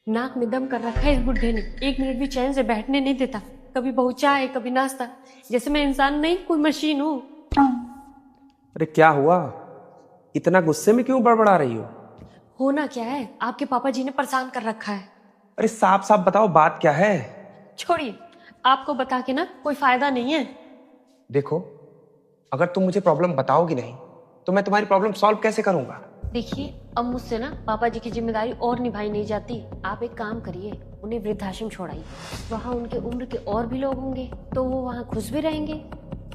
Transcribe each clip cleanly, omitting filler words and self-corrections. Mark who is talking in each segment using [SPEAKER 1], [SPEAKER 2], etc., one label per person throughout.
[SPEAKER 1] नाक में दम कर रखा है इस बुढ़े ने, एक मिनट भी चैन से बैठने नहीं देता। कभी बहू चाय कभी नाश्ता, जैसे मैं इंसान नहीं कोई मशीन हूँ।
[SPEAKER 2] अरे क्या हुआ? इतना गुस्से में क्यों बड़बड़ा रही हो?
[SPEAKER 1] होना क्या है, आपके पापा जी ने परेशान कर रखा है।
[SPEAKER 2] अरे साफ साफ बताओ बात क्या है।
[SPEAKER 1] छोड़िए, आपको बता के ना कोई फायदा नहीं है।
[SPEAKER 2] देखो, अगर तुम मुझे प्रॉब्लम बताओगी नहीं तो मैं तुम्हारी प्रॉब्लम सॉल्व कैसे करूंगा?
[SPEAKER 1] देखिए, अब मुझसे ना पापा जी की जिम्मेदारी और निभाई नहीं जाती। आप एक काम करिए, उन्हें वृद्धाश्रम छोड़ाइए। वहाँ उनके उम्र के और भी लोग होंगे तो वो वहाँ खुश भी रहेंगे।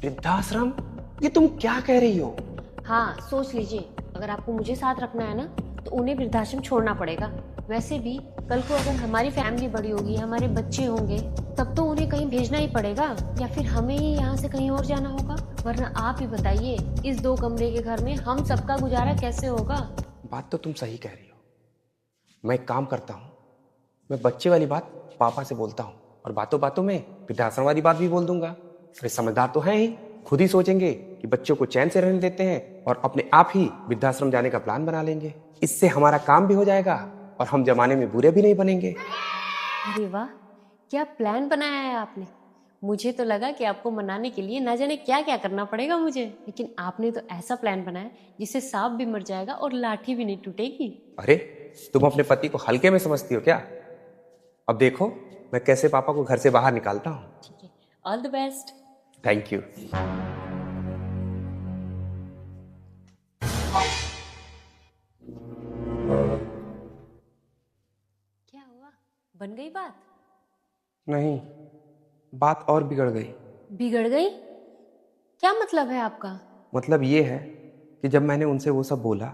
[SPEAKER 2] वृद्धाश्रम? ये तुम क्या कह रही हो?
[SPEAKER 1] हाँ, सोच लीजिए, अगर आपको मुझे साथ रखना है ना तो उन्हें वृद्धाश्रम छोड़ना पड़ेगा। वैसे भी कल को अगर हमारी फैमिली बड़ी होगी, हमारे बच्चे होंगे, तब तो उन्हें कहीं भेजना ही पड़ेगा, या फिर हमें ही यहाँ से कहीं और जाना होगा। वरना आप ही बताइए, इस 2 कमरे के घर में हम सबका गुजारा कैसे होगा।
[SPEAKER 2] बात तो तुम सही कह रही हो। मैं एक काम करता हूँ, मैं बच्चे वाली बात पापा से बोलता हूँ और बातों बातों में वृद्धाश्रम वाली बात भी बोल दूंगा। अरे समझदार तो हैं ही, खुद ही सोचेंगे कि बच्चों को चैन से रहने देते हैं और अपने आप ही वृद्धाश्रम जाने का प्लान बना लेंगे। इससे हमारा काम भी हो जाएगा और हम जमाने में बुरे भी नहीं बनेंगे।
[SPEAKER 1] अरे वाह, क्या प्लान बनाया है आपने। मुझे तो लगा कि आपको मनाने के लिए ना जाने क्या क्या करना पड़ेगा मुझे, लेकिन आपने तो ऐसा प्लान बनाया जिससे सांप भी मर जाएगा और लाठी भी नहीं टूटेगी।
[SPEAKER 2] अरे तुम अपने पति को हल्के में समझती हो क्या? अब देखो मैं कैसे पापा को घर से बाहर निकालता हूँ।
[SPEAKER 1] ठीक है, all the best.
[SPEAKER 2] Thank you.
[SPEAKER 1] क्या हुआ, बन गई बात?
[SPEAKER 2] नहीं, बात और बिगड़ गई।
[SPEAKER 1] बिगड़ गई? क्या मतलब है आपका?
[SPEAKER 2] मतलब ये है कि जब मैंने उनसे वो सब बोला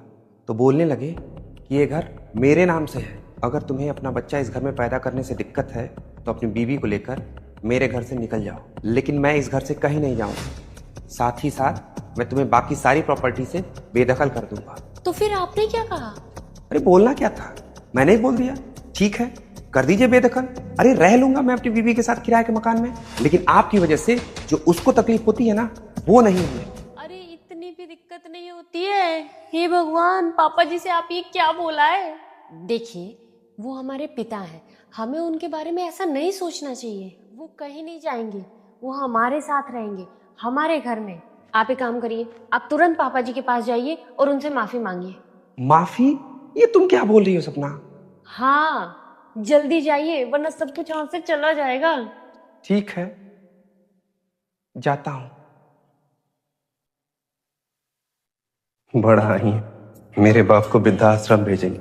[SPEAKER 2] तो बोलने लगे कि ये घर मेरे नाम से है। अगर तुम्हें अपना बच्चा इस घर में पैदा करने से दिक्कत है तो अपनी बीवी को लेकर मेरे घर से निकल जाओ, लेकिन मैं इस घर से कहीं नहीं जाऊंगा। साथ ही साथ मैं तुम्हें बाकी सारी प्रॉपर्टी से बेदखल कर दूंगा।
[SPEAKER 1] तो फिर आपने क्या कहा?
[SPEAKER 2] अरे बोलना क्या था, मैंने ही बोल दिया। ठीक है, कर दीजिए बेदखल। अरे रह लूंगा मैं अपनी बीवी के साथ किराए के मकान में, लेकिन आपकी वजह से जो उसको तकलीफ होती है ना, वो नहीं हमें।
[SPEAKER 1] अरे इतनी भी दिक्कत नहीं होती है। हे भगवान, पापा जी से आप ये क्या बोला है। देखिए, वो हमारे पिता हैं, हमें उनके बारे में ऐसा नहीं सोचना चाहिए। वो कहीं नहीं जाएंगे, वो हमारे साथ रहेंगे, हमारे घर में। आप एक काम करिए, आप तुरंत पापा जी के पास जाइए और उनसे माफी मांगिए।
[SPEAKER 2] माफी? ये तुम क्या बोल रही हो सपना?
[SPEAKER 1] हाँ, जल्दी जाइए वरना सब कुछ यहाँ से चला जाएगा।
[SPEAKER 2] ठीक है, जाता हूं। बड़ा ही मेरे बाप को वृद्धाश्रम भेजेंगे।